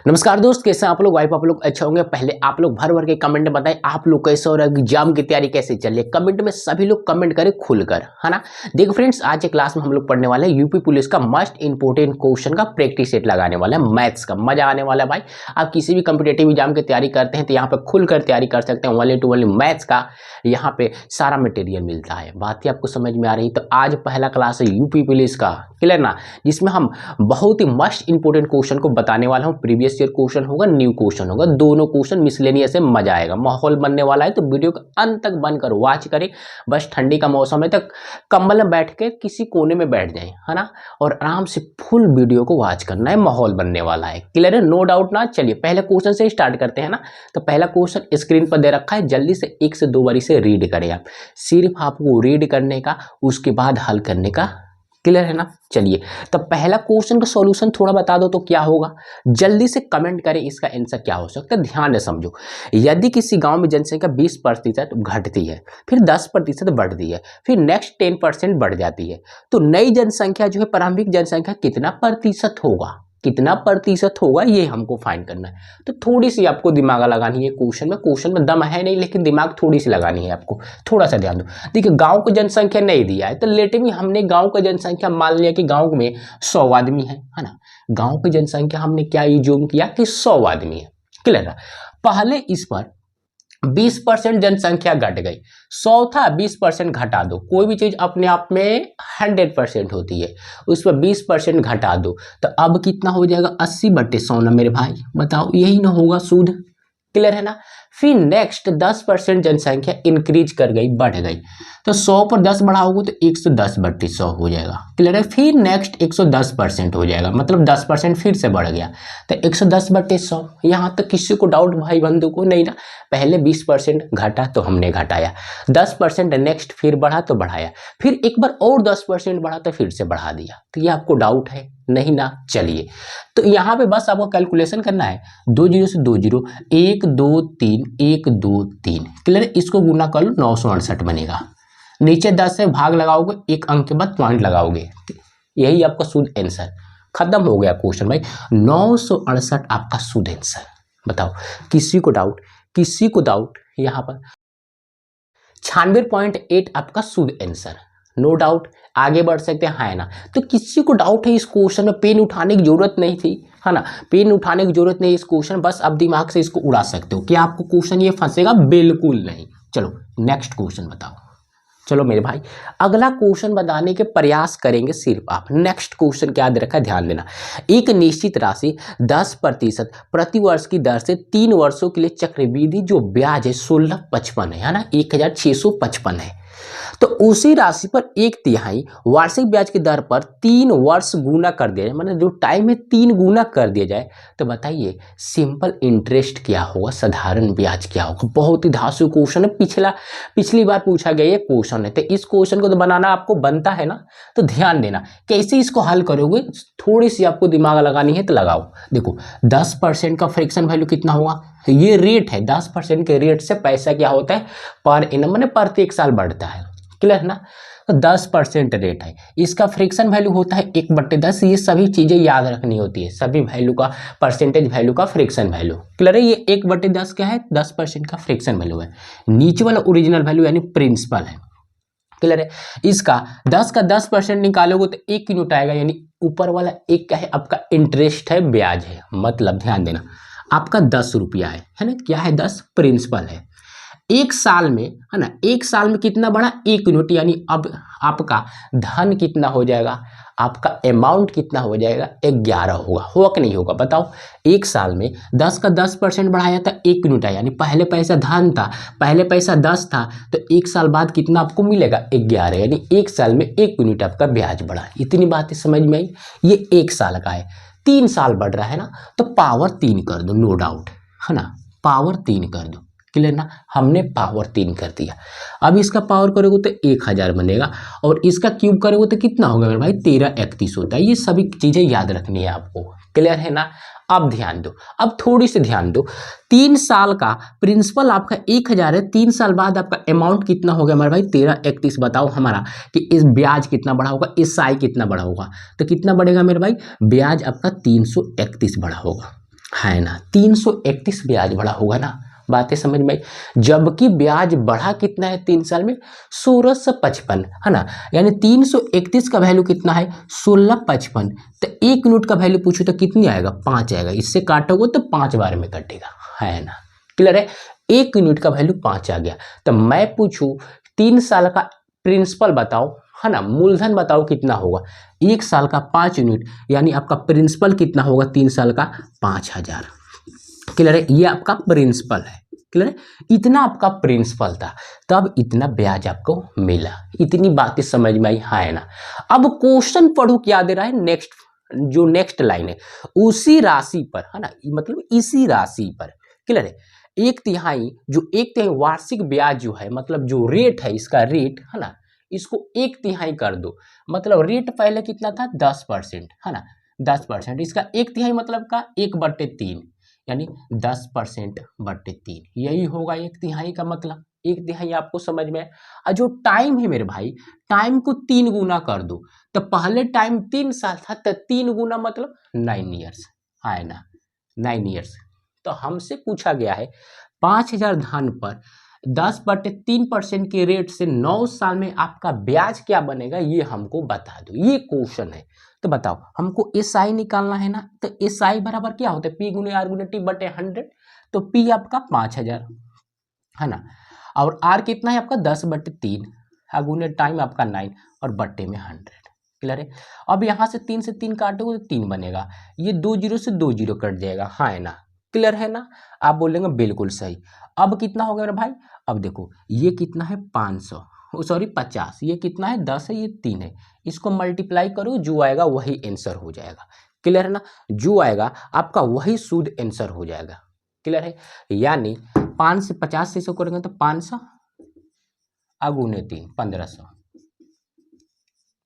नमस्कार दोस्त, कैसे आप लोग? वाइफ आप लोग अच्छे होंगे। पहले आप लोग भर भर के कमेंट में बताएं आप लोग कैसे और एग्जाम की तैयारी कैसे चल रही है। कमेंट में सभी लोग कमेंट करें खुलकर, है ना। देखो फ्रेंड्स, आज के क्लास में हम लोग पढ़ने वाले हैं यूपी पुलिस का मस्ट इंपोर्टेंट क्वेश्चन का प्रैक्टिस सेट लगाने वाला है। मैथ्स का मजा आने वाला है भाई। आप किसी भी कॉम्पिटेटिव एग्जाम की तैयारी करते हैं तो यहाँ पे खुलकर तैयारी कर सकते हैं। ओनली टू ओनली मैथ्स का यहाँ पे सारा मटेरियल मिलता है। बात ही आपको समझ में आ रही। तो आज पहला क्लास है यूपी पुलिस का, क्लियर ना, जिसमें हम बहुत ही मस्ट इंपोर्टेंट क्वेश्चन को बताने वाला हूँ। प्रीवियस ईयर क्वेश्चन होगा, न्यू क्वेश्चन होगा, दोनों क्वेश्चन मिसलेनियस से मजा आएगा। माहौल बनने वाला है तो वीडियो को अंत तक बनकर वॉच करें। बस ठंडी का मौसम है तो कंबल में बैठ के किसी कोने में बैठ जाएं, है ना, और आराम से फुल वीडियो को वॉच करना है। माहौल बनने वाला है, क्लियर है, नो डाउट ना। चलिए पहले क्वेश्चन से स्टार्ट करते हैं ना। तो पहला क्वेश्चन स्क्रीन पर दे रखा है, जल्दी से 1 से 2 बारी से रीड करें आप। सिर्फ आपको रीड करने का, उसके बाद हल करने का, क्लियर है ना। चलिए तो पहला क्वेश्चन का सॉल्यूशन थोड़ा बता दो तो क्या होगा, जल्दी से कमेंट करें इसका आंसर क्या हो सकता है। ध्यान से समझो। यदि किसी गांव में जनसंख्या 20% घटती है, फिर 10% बढ़ती है, फिर नेक्स्ट 10% बढ़ जाती है, तो नई जनसंख्या जो है, प्रारंभिक जनसंख्या कितना प्रतिशत होगा, कितना प्रतिशत होगा, ये हमको फाइंड करना है। तो थोड़ी सी आपको दिमाग लगानी है क्वेश्चन में दम है नहीं, लेकिन दिमाग थोड़ी सी लगानी है आपको। थोड़ा सा ध्यान दो। देखिए गांव की जनसंख्या नहीं दिया है, तो लेट में हमने गांव की जनसंख्या मान लिया कि गांव में 100 आदमी है ना। गांव की जनसंख्या हमने क्या यूज किया कि 100 आदमी है, क्लियर है। पहले इस पर 20% जनसंख्या घट गई, 100 था 20% घटा दो। कोई भी चीज अपने आप में 100% होती है, उस पर 20% घटा दो तो अब कितना हो जाएगा, 80/100 ना मेरे भाई, बताओ यही ना होगा शुद्ध, क्लियर है ना। फिर नेक्स्ट 10% जनसंख्या इंक्रीज कर गई, बढ़ गई, तो 100 पर 10 बढ़ाओगे तो 110/100 हो जाएगा, क्लियर है। फिर नेक्स्ट 110% हो जाएगा, मतलब 10% फिर से बढ़ गया, तो 110/100। यहाँ तक किसी को डाउट भाई बंधु को नहीं ना। पहले 20% घटा तो हमने घटाया, 10% नेक्स्ट फिर बढ़ा तो बढ़ाया, फिर एक बार और 10% बढ़ा तो फिर से बढ़ा दिया। तो ये आपको डाउट है नहीं ना। चलिए तो यहाँ पे बस आपको कैलकुलेशन करना है। 2 0 से 2 0, 1 2 3, 1 2 3, क्लियर। इसको गुना कर लो, 968 बनेगा। नीचे 10 से भाग लगाओगे, एक अंक के बाद पॉइंट लगाओगे, यही आपका शुद्ध आंसर। खत्म हो गया क्वेश्चन भाई। 968 आपका शुद्ध आंसर। बताओ किसी को डाउट, किसी को डाउट यहाँ पर 96.8 आपका शुद्ध आंसर, नो डाउट। आगे बढ़ सकते हैं, है ना। तो किसी को डाउट है इस क्वेश्चन में, पेन उठाने की जरूरत नहीं थी, है ना। पेन उठाने की जरूरत नहीं इस क्वेश्चन, बस आप दिमाग से इसको उड़ा सकते हो कि आपको क्वेश्चन ये फंसेगा, बिल्कुल नहीं। चलो नेक्स्ट क्वेश्चन बताओ। चलो मेरे भाई अगला क्वेश्चन बताने के प्रयास करेंगे सिर्फ आप। नेक्स्ट क्वेश्चन क्या दे रखा है, ध्यान देना। एक निश्चित राशि 10% प्रति वर्ष की दर से 3 वर्षों के लिए चक्रवृद्धि जो ब्याज है 1655 है ना, 1655 है। तो उसी राशि पर 1/3 वार्षिक ब्याज की दर पर 3 वर्ष गुना कर दिया जाए, मतलब जो टाइम है 3 गुना कर दिया जाए, तो बताइए सिंपल इंटरेस्ट क्या होगा, साधारण ब्याज क्या होगा। बहुत ही धांसू क्वेश्चन है, पिछली बार पूछा गया ये क्वेश्चन है। तो इस क्वेश्चन को तो बनाना आपको बनता है ना। तो ध्यान देना कैसे इसको हल करोगे, थोड़ी सी आपको दिमाग लगानी है तो लगाओ। देखो 10% का फ्रैक्शन वैल्यू कितना होगा, ये रेट है। 10% के रेट से पैसा क्या होता है, पर एनम, मैंने प्रत्येक साल बढ़ता है, क्लियर ना। तो 10% रेट है, इसका फ्रैक्शन वैल्यू होता है 1/10। ये सभी चीजें याद रखनी होती है, सभी वैल्यू का, परसेंटेज वैल्यू का फ्रैक्शन वैल्यू, क्लियर है। ये 1/10 क्या है, 10% का फ्रैक्शन वैल्यू है। नीचे वाला ओरिजिनल वैल्यू यानी प्रिंसिपल है, क्लियर है। इसका 10 का 10% निकालोगे तो 1 यूनिट आएगा, यानी ऊपर वाला 1 क्या है, आपका इंटरेस्ट है, ब्याज है। मतलब ध्यान देना आपका 10 रुपया है ना, क्या है, 10 प्रिंसिपल है। 1 साल में, है ना, 1 साल में कितना बढ़ा, 1 यूनिट, यानी अब आपका धन कितना हो जाएगा, आपका अमाउंट कितना हो जाएगा, 11 होगा कि नहीं होगा, बताओ। 1 साल में 10 का 10% बढ़ाया था, 1 यूनिट है, यानी पहले पैसा धन था, पहले पैसा 10 था, तो 1 साल बाद कितना आपको मिलेगा, 11, यानी 1 साल में 1 यूनिट आपका ब्याज बढ़ा। इतनी बातें समझ में आई। ये 1 साल का है, 3 साल बढ़ रहा है ना, तो पावर 3 कर दो, नो डाउट, है ना, पावर 3 कर दो, क्लियर ना। हमने पावर 3 कर दिया। अब इसका पावर करोगे तो 1000 बनेगा, और इसका क्यूब करोगे तो कितना होगा मेरे भाई, 1331 होता है। ये सभी चीजें याद रखनी है आपको, क्लियर है ना। अब ध्यान दो, अब थोड़ी सी ध्यान दो। 3 साल का प्रिंसिपल आपका 1000 है, 3 साल बाद आपका अमाउंट कितना हो गया हमारे भाई, 1331। बताओ हमारा कि इस ब्याज कितना बढ़ा होगा, इस साई कितना बढ़ा होगा, तो कितना बढ़ेगा मेरे भाई, ब्याज आपका 331 बढ़ा होगा, है ना, 331 ब्याज बढ़ा होगा ना, बातें समझ में आई। जबकि ब्याज बढ़ा कितना है 3 साल में, 1655, है ना, यानी 331 का वैल्यू कितना है, 1655। तो 1 यूनिट का वैल्यू पूछो तो कितनी आएगा, 5 आएगा। इससे काटोगे तो 5 बार में कटेगा, है ना, क्लियर है। 1 यूनिट का वैल्यू 5 आ गया। तो मैं पूछूं 3 साल का प्रिंसिपल बताओ, है ना, मूलधन बताओ कितना होगा। 1 साल का 5 यूनिट, यानी आपका प्रिंसिपल कितना होगा 3 साल का, 5000। क्लियर है, ये आपका प्रिंसिपल है। क्लियर है, इतना आपका प्रिंसिपल था, तब इतना ब्याज आपको मिला। इतनी बातें समझ में आई, है ना। अब क्वेश्चन पढ़ो क्या दे रहा है, नेक्स्ट जो नेक्स्ट लाइन है, उसी राशि पर, है ना, मतलब इसी राशि पर। क्लियर है, 1/3 जो 1/3 वार्षिक ब्याज जो है, मतलब जो रेट है इसका रेट, है ना, इसको 1/3 कर दो। मतलब रेट पहले कितना था, 10%, है ना, 10%। इसका 1/3 मतलब का 1/3, यानी 10%/3, यही होगा 1/3 का मतलब। 1/3 आपको समझ में है। और जो टाइम है मेरे भाई, टाइम को 3 गुना कर दो। तो पहले टाइम 3 साल था, तो 3 गुना मतलब 9 ईयर्स, है ना, 9 ईयर्स। तो हमसे पूछा गया है 5000 धन पर 10/3% के रेट से 9 साल में आपका ब्याज क्या बनेगा, ये हमको बता दो। ये क्वेश्चन है। तो बताओ, हमको SI निकालना है ना। तो SI बराबर क्या होता है, P गुने R गुने T बटे 100। तो P आपका 5000, है ना, और R कितना है आपका 10/3, गुने टाइम आपका 9 और बट्टे में 100। क्लियर है। अब यहाँ से 3 से 3 काटोगे तो 3 बनेगा, ये 2 जीरो से 2 जीरो कट जाएगा, हाँ है ना। क्लियर है ना, आप बोलेंगे बिल्कुल सही। अब कितना हो गया मेरे भाई, अब देखो ये कितना है 500, सॉरी 50, ये कितना है 10 है, ये 3 है। इसको मल्टीप्लाई करो, जो आएगा वही आंसर हो जाएगा। क्लियर है ना, जो आएगा आपका वही शुद्ध आंसर हो जाएगा। क्लियर है, यानी 5 से 50 से इसको करेंगे तो 500 गुने 3 1500,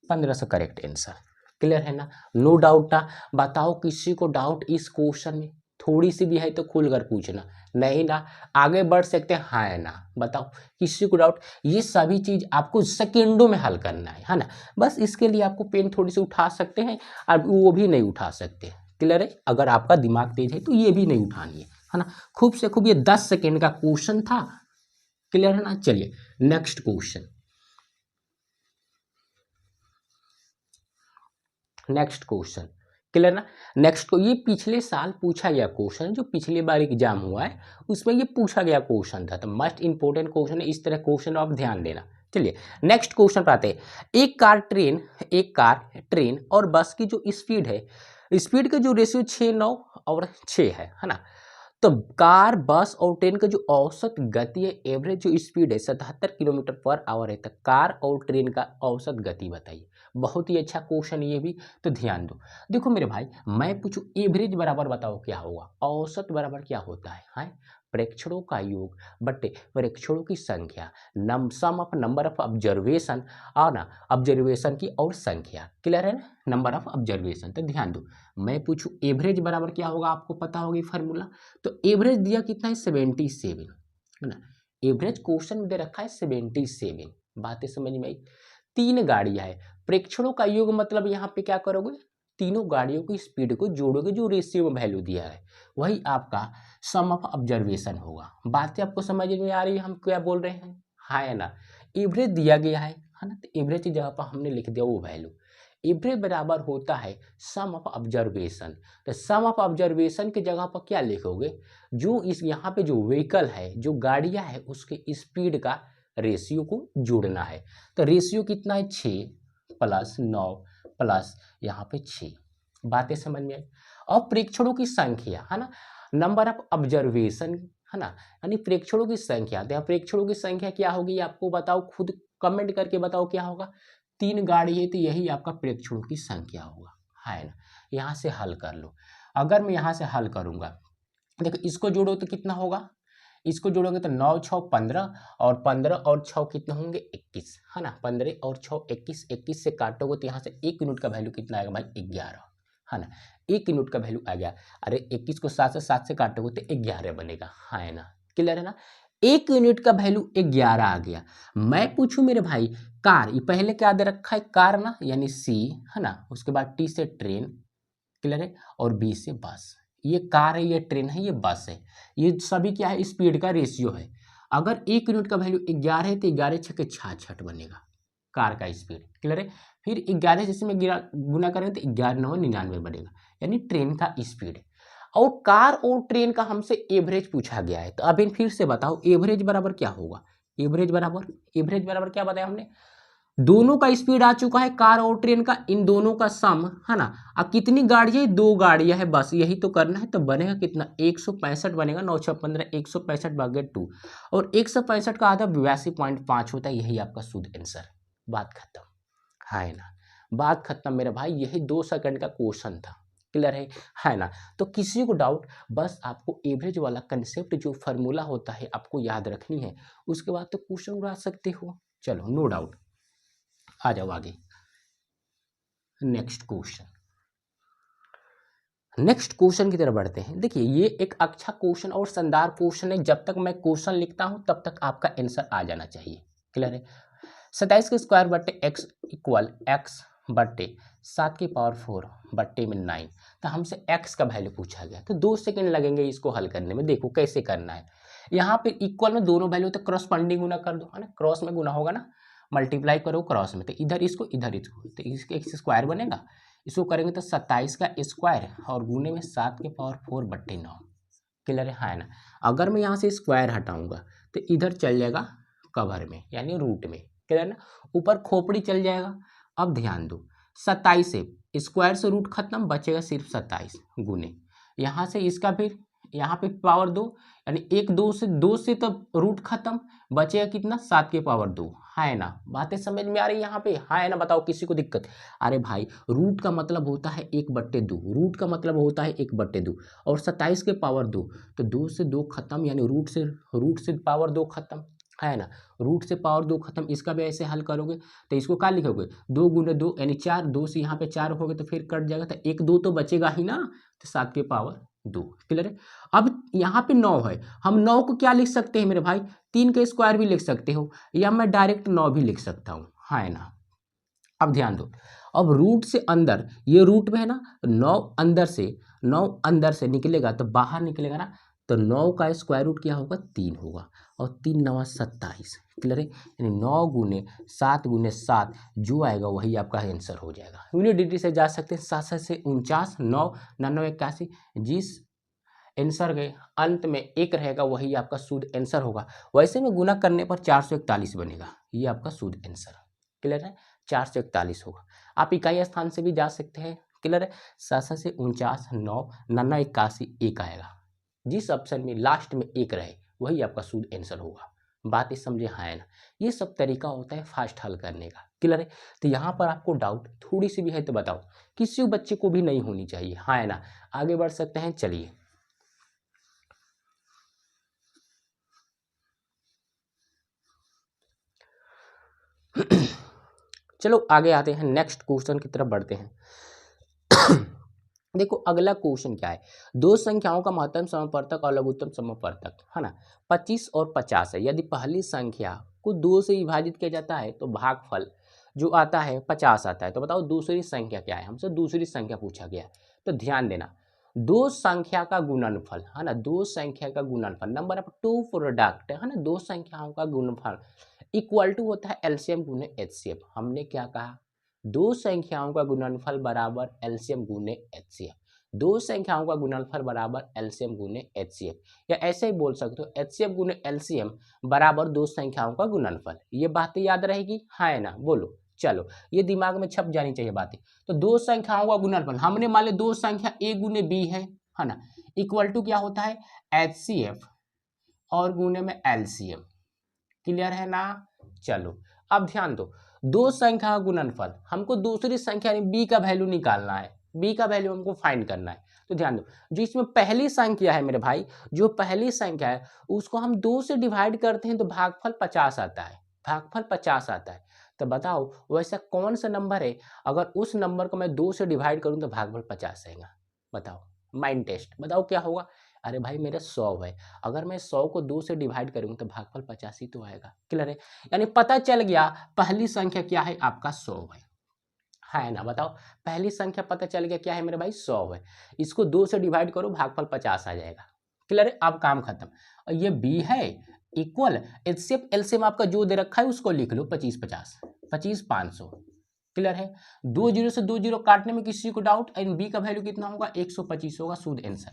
1500 करेक्ट आंसर। क्लियर है ना, नो डाउट ना। बताओ किसी को डाउट इस क्वेश्चन में, थोड़ी सी भी है तो खुलकर पूछना, नहीं ना आगे बढ़ सकते हैं, हाँ है ना। बताओ किसी को डाउट, ये सभी चीज आपको सेकेंडों में हल करना है ना। बस इसके लिए आपको पेन थोड़ी सी उठा सकते हैं, और वो भी नहीं उठा सकते। क्लियर है, अगर आपका दिमाग तेज है तो ये भी नहीं उठानी है ना। खूब से खूब, ये 10 सेकेंड का क्वेश्चन था। क्लियर है ना, चलिए next question. Next question, clear ना। नेक्स्ट को, ये पिछले साल पूछा गया क्वेश्चन, जो पिछली बार एग्जाम हुआ है उसमें ये पूछा गया क्वेश्चन था। तो मस्ट इंपोर्टेंट क्वेश्चन है, इस तरह क्वेश्चन आप ध्यान देना। चलिए नेक्स्ट क्वेश्चन पर आते हैं। एक कार ट्रेन और बस की जो स्पीड है, स्पीड का जो रेशियो 6 9 और 6 है ना। तो कार बस और ट्रेन का जो औसत गति है, एवरेज जो स्पीड है 77 किलोमीटर पर आवर है। तो कार और ट्रेन का औसत गति बताइए। बहुत ही अच्छा क्वेश्चन ये भी, तो ध्यान दो। देखो मेरे भाई, मैं पूछूं एवरेज बराबर बताओ क्या होगा, औसत बराबर क्या होता है प्रेक्षणों का योग बटे प्रेक्षणों की संख्या, सम ऑफ नंबर ऑफ ऑब्जर्वेशन, और ना ऑब्जर्वेशन की और संख्या। क्लियर है ना, नंबर ऑफ ऑब्जर्वेशन। तो ध्यान दो, मैं पूछूं एवरेज बराबर क्या होगा, आपको पता होगी फार्मूला। तो एवरेज दिया कितना है 77, है ना। एवरेज क्वेश्चन में दे रखा है 77। बातें समझ में आई। 3 गाड़ियां है, प्रेक्षणों का योग मतलब यहाँ पे क्या करोगे, तीनों गाड़ियों की स्पीड को जोड़ोगे, जो रेशियो में वैल्यू दिया है वही आपका सम ऑफ ऑब्जर्वेशन होगा। बातें आपको समझ में आ रही है, हम क्या बोल रहे हैं, हाँ है ना। एवरेज दिया गया है ना, तो एवरेज की जगह पर हमने लिख दिया वो वैल्यू। एवरेज बराबर होता है सम ऑफ ऑब्जर्वेशन। तो सम ऑफ ऑब्जर्वेशन की जगह पर क्या लिखोगे, जो इस यहाँ पे जो व्हीकल है, जो गाड़ियाँ है, उसके स्पीड का रेशियो को जोड़ना है। तो रेशियो कितना है 6 + 9 प्लस यहाँ पे 6। बातें समझ में आई। और प्रेक्षणों की संख्या, है ना, नंबर ऑफ ऑब्जर्वेशन, है ना, यानी प्रेक्षणों की संख्या। तो यहाँ प्रेक्षणों की संख्या क्या होगी आपको बताओ, खुद कमेंट करके बताओ क्या होगा। 3 गाड़ी है तो यही आपका प्रेक्षणों की संख्या होगा, है ना। यहाँ से हल कर लो। अगर मैं यहाँ से हल करूँगा, देखो इसको जोड़ो तो कितना होगा, इसको जोड़ोगे तो 9 6 15, और 15 और 6 कितने होंगे 21, है ना। 15 और 6 21, 21 से काटोगे तो यहाँ से 1 यूनिट का वैल्यू कितना आएगा भाई 11, है ना। 1 यूनिट का वैल्यू आ गया। अरे 21 को 7 से काटोगे तो 11 बनेगा, है ना। क्लियर है ना, 1 यूनिट का वैल्यू 11 आ गया। मैं पूछूं मेरे भाई कार, ये पहले क्या दे रखा है कार ना, यानी C, है ना। उसके बाद T से ट्रेन, क्लियर है, और B से बस। ये कार है, ये ट्रेन है, ये बस है, ये सभी क्या है, स्पीड का रेशियो है। अगर 1 यूनिट का वैल्यू 11 है तो 11 छके 66 बनेगा कार का स्पीड। क्लियर है। फिर 11 से इसमें गुना करेंगे तो 11 9 99 बनेगा, यानी ट्रेन का स्पीड। और कार और ट्रेन का हमसे एवरेज पूछा गया है, तो अभी फिर से बताओ एवरेज बराबर क्या होगा। एवरेज बराबर क्या बताया हमने, दोनों का स्पीड आ चुका है कार और ट्रेन का, इन दोनों का सम है ना। अब कितनी गाड़ियां, 2 गाड़ियां है बस, यही तो करना है। तो बनेगा कितना, 165 बनेगा, 9 6 15, 165/2। और 165 का आधा 82.5 होता है, यही आपका शुद्ध आंसर। बात खत्म है ना, बात खत्म मेरे भाई, यही 2 सेकंड का क्वेश्चन था। क्लियर है ना। तो किसी को डाउट, बस आपको एवरेज वाला कंसेप्ट जो फार्मूला होता है आपको याद रखनी है, उसके बाद तो क्वेश्चन उड़ा सकते हो। चलो नो डाउट, आ जाओ आगे। नेक्स्ट क्वेश्चन की तरफ बढ़ते हैं। देखिए ये एक अच्छा क्वेश्चन और शानदार क्वेश्चन है, जब तक मैं क्वेश्चन लिखता हूं तब तक आपका आंसर आ जाना चाहिए। क्लियर है। 27 के स्क्वायर बट्टे एक्स इक्वल एक्स बट्टे 7 की पावर 4 बट्टे में 9। तो हमसे एक्स का वैल्यू पूछा गया, तो 2 सेकंड लगेंगे इसको हल करने में। देखो कैसे करना है, यहाँ पे इक्वल में दोनों वैल्यू तो क्रॉसपेंडिंग गुना कर दो, है ना, क्रॉस में गुना होगा ना, मल्टीप्लाई करो क्रॉस में, तो इधर इसको इधर इसको, तो इसके एक्स स्क्वायर बनेगा। इसको करेंगे तो 27 का स्क्वायर और गुने में 7 के पावर 4 बट्टे 9। क्लियर है ना। अगर मैं यहाँ से स्क्वायर हटाऊंगा तो इधर चल जाएगा कवर में, यानी रूट में। क्लियर ना, ऊपर खोपड़ी चल जाएगा। अब ध्यान दो, 27 से स्क्वायर से रूट खत्म, बचेगा सिर्फ 27 गुने यहाँ से इसका, फिर यहाँ पे पावर 2, यानी 1 2 से तो रूट खत्म, बचेगा कितना, 7 के पावर 2। है ना, बातें समझ में आ रही है यहाँ पे, है ना। बताओ किसी को दिक्कत। अरे भाई रूट का मतलब होता है 1/2, रूट का मतलब होता है 1/2, और 27 के पावर 2, तो 2 से 2 खत्म, यानी रूट से पावर 2 खत्म, है ना। रूट से पावर 2 खत्म, इसका भी ऐसे हल करोगे तो इसको क्या लिखोगे, 2 गुने 2 यानी 4, 2 से यहाँ पे 4 होगे तो फिर कट जाएगा, तो 1 2 तो बचेगा ही ना, तो 7 के पावर 2। क्लियर है। अब यहाँ पे 9 है, हम 9 को क्या लिख सकते हैं मेरे भाई, 3 का स्क्वायर भी लिख सकते हो, या मैं डायरेक्ट 9 भी लिख सकता हूँ, है ना। अब ध्यान दो, अब रूट से अंदर, ये रूट में है ना, 9 अंदर से निकलेगा तो बाहर निकलेगा ना, तो 9 का स्क्वायर रूट क्या होगा, 3 होगा, और 3 9 27। क्लियर है, यानी 9 गुने 7 गुने 7 जो आएगा वही आपका आंसर हो जाएगा। यूनिट डिग्री से जा सकते हैं, 7 से 49, 9 99 81, जिस आंसर के अंत में 1 रहेगा वही आपका शुद्ध आंसर होगा। वैसे में गुना करने पर 441 बनेगा, ये आपका शुद्ध आंसर। क्लियर है, 441 होगा। आप इकाई स्थान से भी जा सकते हैं। क्लियर है, 7 से 49, 9 99 81 1 आएगा, जिस ऑप्शन में लास्ट में 1 रहे वही आपका शुद्ध आंसर होगा। बात समझे, है ना। ये सब तरीका होता है फास्ट हल करने का। क्लियर है। तो यहाँ पर आपको डाउट थोड़ी सी भी है तो बताओ, किसी बच्चे को भी नहीं होनी चाहिए, है ना। आगे बढ़ सकते हैं, चलिए। चलो आगे आते हैं, नेक्स्ट क्वेश्चन की तरफ बढ़ते हैं। देखो अगला क्वेश्चन क्या है, दो संख्याओं का महत्तम समापवर्तक और लघुत्तम समापवर्तक, है ना, 25 और 50 है। यदि पहली संख्या को 2 से विभाजित किया जाता है तो भागफल जो आता है 50 आता है। तो बताओ दूसरी संख्या क्या है, हमसे दूसरी संख्या पूछा गया है। तो ध्यान देना, दो संख्या का गुणनफल, है ना, दो संख्या का गुणनफल, नंबर ऑफ टू प्रोडक्ट, है ना, दो संख्याओं का गुणनफल इक्वल टू होता है एलसीएम गुने एचसीएफ। हमने क्या कहा, दो संख्याओं का गुणनफल बराबर एलसीएम गुने एचसीएफ, दो संख्याओं का गुणनफल बराबर एलसीएम गुने एचसीएफ, या ऐसे ही बोल सकते हो एचसीएफ गुने एलसीएम बराबर दो संख्याओं का गुणनफल। ये बातें याद रहेगी, है ना, बोलो। चलो ये दिमाग में छप जानी चाहिए बातें। तो दो संख्याओं का गुणनफल, हमने मान लिया दो संख्या ए गुने बी है ना, इक्वल टू क्या होता है एचसीएफ और गुने में एलसीएम। क्लियर है ना। चलो अब ध्यान दो, दो संख्या का गुणनफल, हमको दूसरी संख्या बी का वैल्यू निकालना है, बी का वैल्यू हमको फाइंड करना है। तो ध्यान दो, जो इसमें पहली संख्या है मेरे भाई, जो पहली संख्या है उसको हम 2 से डिवाइड करते हैं तो भागफल 50 आता है, भागफल 50 आता है। तो बताओ वैसा कौन सा नंबर है, अगर उस नंबर को मैं 2 से डिवाइड करूं तो भागफल 50 आएगा। बताओ, माइंड टेस्ट, बताओ क्या होगा। अरे भाई मेरा 100 है, अगर मैं 100 को 2 से डिवाइड करूँ तो भागफल 50 ही तो आएगा। क्लियर है, यानी पता चल गया पहली संख्या क्या है आपका 100 है है ना, बताओ पहली संख्या पता चल गया क्या है मेरे भाई 100 है, इसको 2 से डिवाइड करो भागफल 50 आ जाएगा। क्लियर है, अब काम खत्म। और ये बी है इक्वल एलसीएम आपका जो दे रखा है उसको लिख लो 25 50 25 500। क्लियर है, 2 जीरो से 2 जीरो काटने में किसी को डाउट, एंड बी का वैल्यू कितना होगा 125 होगा, शुद्ध आंसर,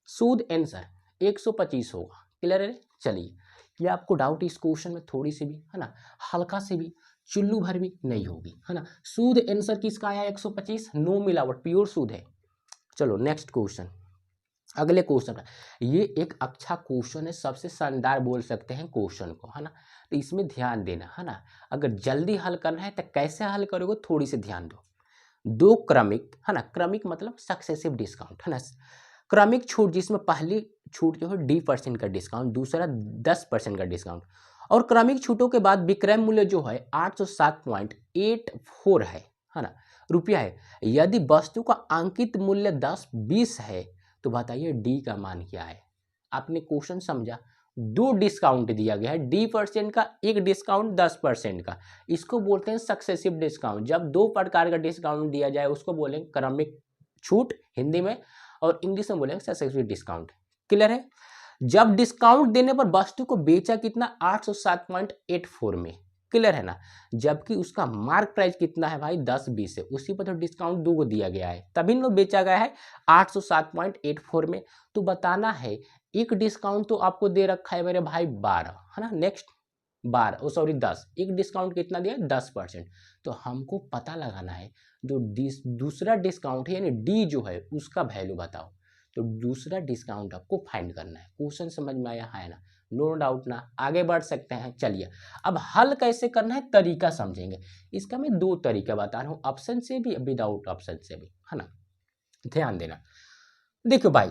शुद्ध आंसर 125 होगा। क्लियर है, चलिए ये आपको डाउट इस क्वेश्चन में थोड़ी सी भी है ना, हल्का से भी, चुल्लू भर भी नहीं होगी, है ना। शुद्ध आंसर किसका आया 125, नो मिलावट, प्योर शुद्ध है। चलो नेक्स्ट क्वेश्चन, अगले क्वेश्चन, ये एक अच्छा क्वेश्चन है, सबसे शानदार बोल सकते हैं क्वेश्चन को, है ना। तो इसमें ध्यान देना, है ना, अगर जल्दी हल करना है तो कैसे हल करोगे थोड़ी सी ध्यान दो। दो क्रमिक, है ना, क्रमिक मतलब सक्सेसिव डिस्काउंट, है ना, क्रमिक छूट जिसमें पहली छूट जो है D% का डिस्काउंट, दूसरा 10% का डिस्काउंट, और क्रमिक छूटों के बाद विक्रय मूल्य जो है 807.84 है ना, रुपया है। यदि वस्तु का अंकित मूल्य 10-20 है तो बताइए डी का मान क्या है। आपने क्वेश्चन समझा, दो डिस्काउंट दिया गया है, D% का, एक डिस्काउंट 10% का, इसको बोलते हैं सक्सेसिव डिस्काउंट। जब दो प्रकार का डिस्काउंट दिया जाए उसको बोलेंगे क्रमिक छूट हिंदी में, और इंग्लिश में बोलेंगे सक्सेसिव डिस्काउंट। क्लियर है, जब डिस्काउंट देने पर वस्तु को बेचा कितना 807.84 में, क्लियर है ना, जबकि उसका मार्क प्राइस कितना है भाई 10-20 है, उसी पर तो डिस्काउंट दो को दिया गया है, तभी ना बेचा गया है 807.84 में। तो बताना है, एक डिस्काउंट तो आपको दे रखा है मेरे भाई 12, है ना, नेक्स्ट 12 सॉरी 10, एक डिस्काउंट कितना दिया 10%। तो हमको पता लगाना है जो दूसरा डिस्काउंट है यानी डी जो है उसका वैल्यू बताओ। तो दूसरा डिस्काउंट आपको फाइंड करना है। क्वेश्चन समझ में आया है ना, नो डाउट ना, आगे बढ़ सकते हैं। चलिए अब हल कैसे करना है तरीका समझेंगे। इसका मैं दो तरीका बता रहा हूँ, ऑप्शन से भी विदाउट ऑप्शन से भी, है ना, ध्यान देना। देखो भाई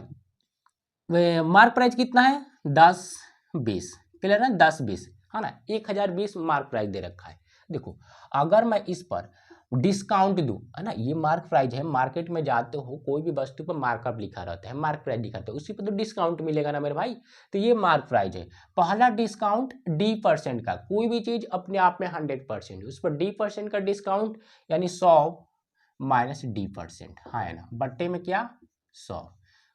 मार्क प्राइस कितना है 10-20, क्लियर है, 10-20 है ना, 1020 मार्क प्राइस दे रखा है। देखो अगर मैं इस पर डिस्काउंट दूं, है ना, ये मार्क प्राइस है, मार्केट में जाते हो कोई भी वस्तु पर मार्कअप लिखा रहता है, मार्क प्राइस लिखा रहता है, उसी पर तो डिस्काउंट मिलेगा ना मेरे भाई। तो ये मार्क प्राइस है, पहला डिस्काउंट D% का, कोई भी चीज अपने आप में 100%, उस पर D% का डिस्काउंट यानी 100 माइनस D%, है ना, बट्टे में क्या 100,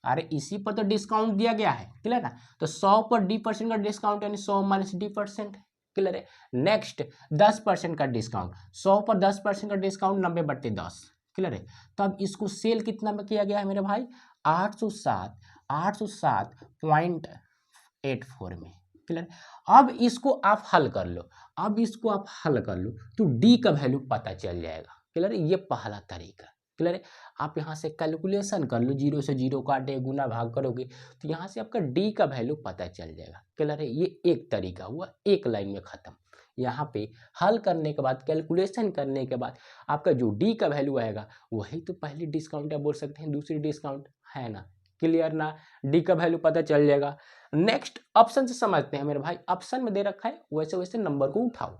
अरे इसी पर तो डिस्काउंट दिया गया है, क्लियर ना। तो 100 पर D% का डिस्काउंट यानी 100 माइनस D%, क्लियर है। नेक्स्ट 10% का डिस्काउंट, 100 पर 10% का डिस्काउंट 90/10, क्लियर है। तो अब इसको सेल कितना में किया गया है मेरे भाई 807.84 में, क्लियर। अब इसको आप हल कर लो, अब इसको आप हल कर लो तो डी का वैल्यू पता चल जाएगा, क्लियर है। ये पहला तरीका, क्लियर है। आप यहाँ से कैलकुलेशन कर लो, 0 से 0 काटे गुना भाग करोगे तो यहाँ से आपका डी का वैल्यू पता चल जाएगा, क्लियर है। ये एक तरीका हुआ, एक लाइन में खत्म। यहाँ पे हल करने के बाद, कैलकुलेशन करने के बाद आपका जो डी का वैल्यू आएगा वही तो पहली डिस्काउंट आप बोल सकते हैं, दूसरी डिस्काउंट, है ना, क्लियर ना। डी का वैल्यू पता चल जाएगा। नेक्स्ट ऑप्शन से समझते हैं मेरे भाई, ऑप्शन में दे रखा है वैसे वैसे नंबर को उठाओ।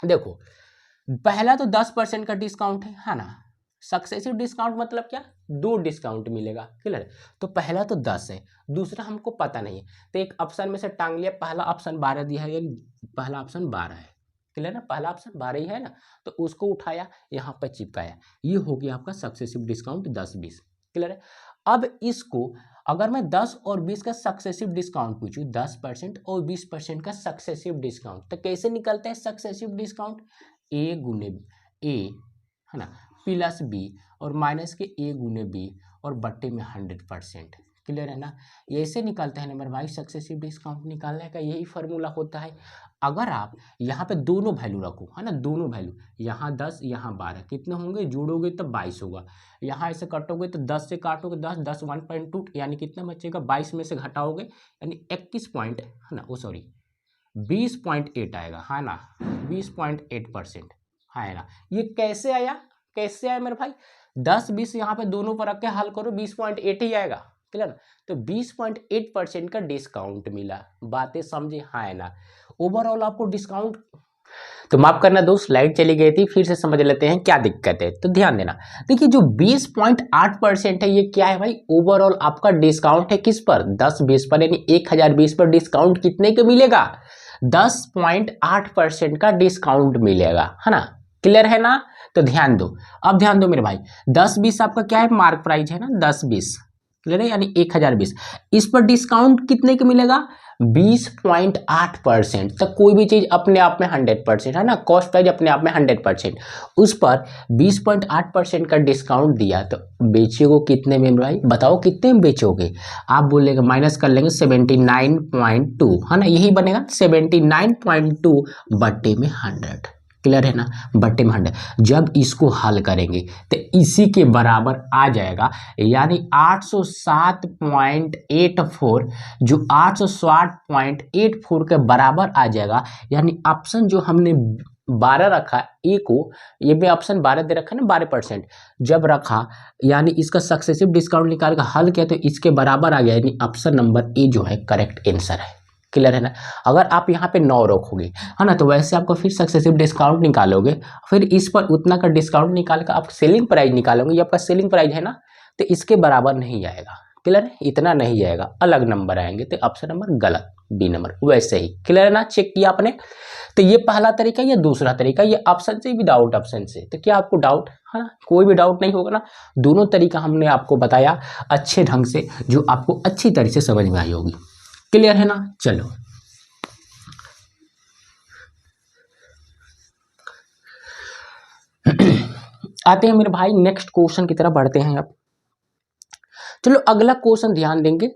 देखो पहला तो 10% का डिस्काउंट है ना, सक्सेसिव डिस्काउंट मतलब क्या, दो डिस्काउंट मिलेगा, क्लियर। तो पहला तो 10 है, दूसरा हमको पता नहीं है, तो एक ऑप्शन में से टांग लिया, पहला ऑप्शन 12 दिया है, यानी पहला ऑप्शन 12 है, क्लियर ना, पहला ऑप्शन 12 ही है ना, तो उसको उठाया यहाँ पर चिपकाया, ये हो गया आपका सक्सेसिव डिस्काउंट 10-20, क्लियर है। अब इसको अगर मैं 10 और 20 का सक्सेसिव डिस्काउंट पूछूं, 10% और 20% का सक्सेसिव डिस्काउंट, तो कैसे निकलता है सक्सेसिव डिस्काउंट, ए गुने ए, है ना, प्लस बी और माइनस के ए गुने बी और बट्टे में 100%, क्लियर है ना। ये ऐसे निकलता है ना मेरे भाई, सक्सेसिव डिस्काउंट निकालने का यही फार्मूला होता है। अगर आप यहाँ पे दोनों वैल्यू रखो, है ना, दोनों वैल्यू, यहाँ 10 यहाँ 12, कितने होंगे, जोड़ोगे तो 22 होगा, यहाँ ऐसे काटोगे तो 10 से काटोगे 10 1.2 यानी कितना बचेगा, 22 में से घटाओगे यानी 21 पॉइंट, है ना, 20.8 आएगा, है ना, 20.8%, है ना। ये कैसे आया, कैसे आया मेरे भाई, 10-20 यहाँ पे दोनों पर रख के हल करो, 20.8 ही आएगा, क्लियर। तो 20.8% का डिस्काउंट मिला, बातें समझे, है ना। ओवरऑल आपको डिस्काउंट, तो माफ करना दोस्त स्लाइड चली गई थी, फिर से समझ लेते हैं क्या दिक्कत है। तो ध्यान देना, देखिए जो 20.8% है ये क्या है भाई, ओवरऑल आपका डिस्काउंट है किस पर, 10-20 पर, यानी 1020 पर डिस्काउंट कितने का मिलेगा, 10.8% का डिस्काउंट मिलेगा, है ना। क्लियर है ना? तो ध्यान दो, अब ध्यान दो मेरे भाई, 10-20 आपका क्या है, मार्क प्राइस है ना, 10-20 क्लियर है, यानी 1020। इस पर डिस्काउंट कितने का मिलेगा, 20.8%। तो कोई भी चीज अपने आप में 100% है ना, कॉस्ट प्राइस अपने आप में 100%, उस पर 20.8% का डिस्काउंट दिया, तो बेचोगे कितने में भाई, बताओ कितने में बेचोगे? आप बोलेंगे माइनस कर लेंगे 79.2 है ना, यही बनेगा 79.2 बट्टे में 100। क्लियर है ना, बट्टे में 100। जब इसको हल करेंगे तो इसी के बराबर आ जाएगा, यानी 860.84, जो 860.84 के बराबर आ जाएगा। यानी ऑप्शन जो हमने 12 रखा ए को, ये भी ऑप्शन 12 दे रखा है ना, 12% जब रखा, यानी इसका सक्सेसिव डिस्काउंट निकाल कर हल किया तो इसके बराबर आ गया, यानी ऑप्शन नंबर ए जो है करेक्ट आंसर है। क्लियर है ना? अगर आप यहाँ पे 9 रखोगे है ना, तो वैसे आपको फिर सक्सेसिव डिस्काउंट निकालोगे, फिर इस पर उतना का डिस्काउंट निकाल कर आप सेलिंग प्राइस निकालोगे, ये आपका सेलिंग प्राइस है ना, तो इसके बराबर नहीं आएगा। क्लियर है, इतना नहीं आएगा, अलग नंबर आएंगे, तो ऑप्शन नंबर गलत, बी नंबर। वैसे ही क्लियर है ना, चेक किया आपने? तो ये पहला तरीका, ये दूसरा तरीका, ये ऑप्शन से विदाउट ऑप्शन से। तो क्या आपको डाउट है ना, कोई भी डाउट नहीं होगा ना? दोनों तरीका हमने आपको बताया अच्छे ढंग से, जो आपको अच्छी तरह से समझ में आई होगी। क्लियर है ना? चलो आते हैं मेरे भाई नेक्स्ट क्वेश्चन की तरफ बढ़ते हैं अब। चलो अगला क्वेश्चन ध्यान देंगे।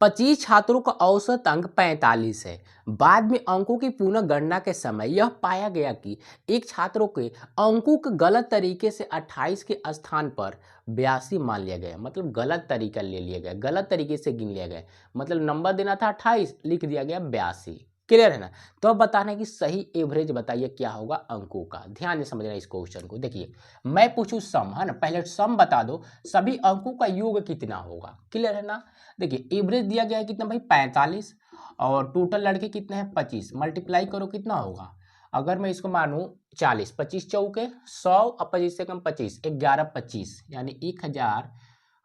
25 छात्रों का औसत अंक 45 है। बाद में अंकों की पुनः गणना के समय यह पाया गया कि एक छात्रों के अंकों को गलत तरीके से 28 के स्थान पर 82 मान लिया गया, मतलब गलत तरीका ले लिया गया, गलत तरीके से गिन लिया गया, मतलब नंबर देना था 28, लिख दिया गया 82। क्लियर है ना? तो अब बताना है कि सही एवरेज बताइए क्या होगा अंकों का। ध्यान से समझना इस क्वेश्चन को। देखिए मैं पूछूं सम है ना, पहले सम बता दो, सभी अंकों का योग कितना होगा। क्लियर है ना? देखिए एवरेज दिया गया है कितना भाई, 45, और टोटल लड़के कितने हैं 25, मल्टीप्लाई करो कितना होगा, अगर मैं इसको मानूं 40, 25 चौके 100 और 25 से कम 25, 1125, यानी 1000,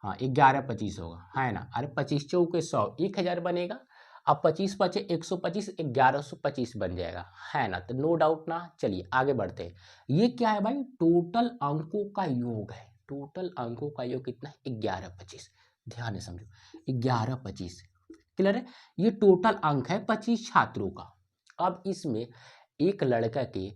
हाँ 1125 होगा है ना। अरे 25 चौके 100, 1000 बनेगा, अब 25 बचे 125, 1125 बन जाएगा है ना। तो नो डाउट ना। चलिए आगे बढ़ते हैं। ये क्या है भाई, टोटल अंकों का योग है। टोटल अंकों का योग कितना है, 1125। ध्यान से समझो, 1125। क्लियर है? ये टोटल अंक है 25 छात्रों का। अब इसमें एक लड़का के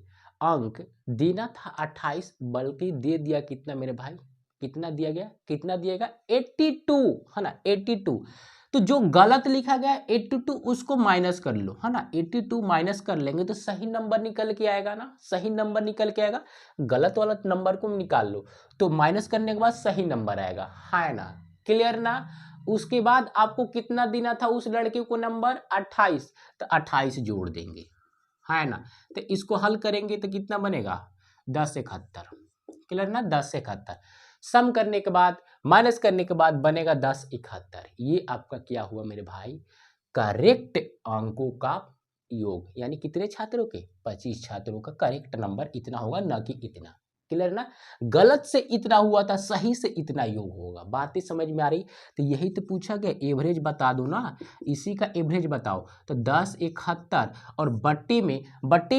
अंक देना था 28, बल्कि दे दिया कितना मेरे भाई, कितना दिया गया, कितना दिएगा 82 है ना, 82। तो जो गलत लिखा गया 82 उसको माइनस कर लो है ना, 82 माइनस कर लेंगे तो सही नंबर निकल के आएगा ना, सही नंबर निकल के आएगा। गलत वाला नंबर को निकाल लो तो माइनस करने के बाद सही नंबर आएगा है ना। क्लियर ना? उसके बाद आपको कितना देना था उस लड़के को नंबर 28, तो 28 जोड़ देंगे है ना। तो इसको हल करेंगे तो कितना बनेगा, 1071। क्लियर ना, 1071 सम करने के बाद माइनस करने के बाद बनेगा 1071। ये आपका क्या हुआ मेरे भाई, करेक्ट अंकों का योग, यानी कितने छात्रों के, 25 छात्रों का करेक्ट नंबर इतना होगा, ना कि इतना। क्लियर ना? गलत से इतना हुआ था, सही से इतना योग होगा। बातें समझ में आ रही? तो यही तो पूछा गया, एवरेज बता दो ना, इसी का एवरेज बताओ। तो 1071 और बट्टे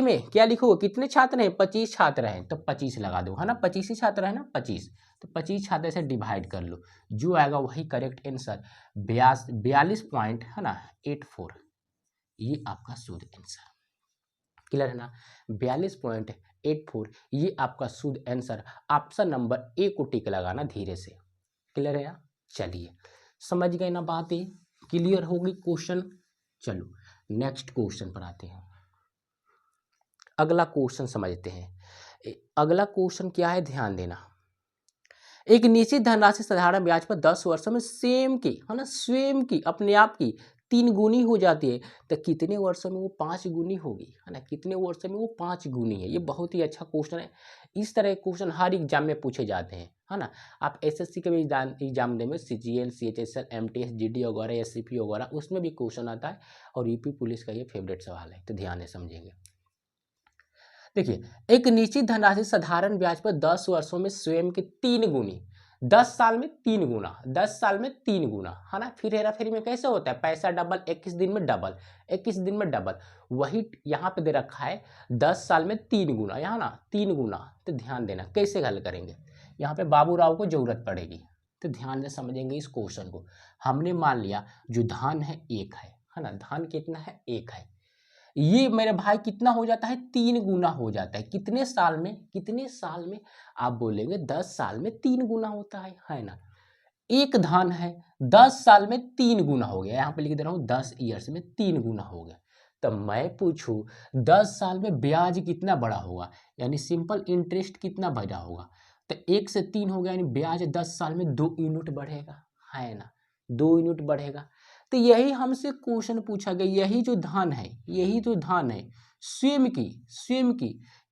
में क्या लिखोगे, कितने छात्र हैं, 25 छात्र हैं, तो 25 लगा दो है ना, 25 ही छात्र है ना, 25, तो 25 छात्र से डिवाइड कर लो, जो आएगा वही करेक्ट आंसर, 42 पॉइंट है ना 84। ये आपका शुद्ध आंसर। क्लियर है ना, 42.84 ये आपका शुद्ध आंसर। ऑप्शन नंबर ए को टिक लगाना धीरे से। क्लियर है यार? चलिए समझ गए ना बातें, क्लियर होगी क्वेश्चन। चलो नेक्स्ट क्वेश्चन पर आते हैं। अगला क्वेश्चन समझते हैं। अगला क्वेश्चन क्या है, ध्यान देना। एक निश्चित धनराशि साधारण ब्याज पर 10 वर्षों में सेम की है ना, स्वयं की अपने आप की 3 गुनी हो जाती है, तो कितने वर्षों में वो 5 गुनी होगी है ना, कितने वर्षों में वो 5 गुनी है। ये बहुत ही अच्छा क्वेश्चन है। इस तरह के क्वेश्चन हर एग्जाम में पूछे जाते हैं है ना। आप एसएससी के भी एग्जाम देंगे, सीजीएल, सीएचएसएल, एमटीएस, जीडी वगैरह, एससीपी वगैरह, उसमें भी क्वेश्चन आता है, और यूपी पुलिस का ये फेवरेट सवाल है, तो ध्यान से समझेंगे। देखिए एक निश्चित धनराशि साधारण ब्याज पर 10 वर्षों में स्वयं के 3 गुनी, 10 साल में 3 गुना, 10 साल में 3 गुना, है ना। फिर हेरा फेरी में कैसे होता है, पैसा डबल 21 दिन में डबल, 21 दिन में डबल। वही यहाँ पे दे रखा है 10 साल में 3 गुना, यहाँ ना 3 गुना। तो ध्यान देना कैसे हल करेंगे, यहाँ पे बाबू राव को जरूरत पड़ेगी। तो ध्यान से समझेंगे इस क्वेश्चन को। हमने मान लिया जो धान है 1 है ना, धान कितना है 1 है। ये मेरे भाई कितना हो जाता है, 3 गुना हो जाता है। कितने साल में, कितने साल में, आप बोलेंगे 10 साल में 3 गुना होता है ना। एक धान है 10 साल में 3 गुना हो गया, यहाँ पे लिख दे रहा हूँ 10 ईयर्स में 3 गुना हो गया। तब मैं पूछूं 10 साल में ब्याज कितना बड़ा होगा, यानी सिंपल इंटरेस्ट कितना बढ़ा होगा। तो 1 से 3 हो गया, यानी ब्याज 10 साल में 2 यूनिट बढ़ेगा, है ना, 2 यूनिट बढ़ेगा। तो यही हमसे क्वेश्चन पूछा गया, यही जो धान है, यही जो धान है स्वयं की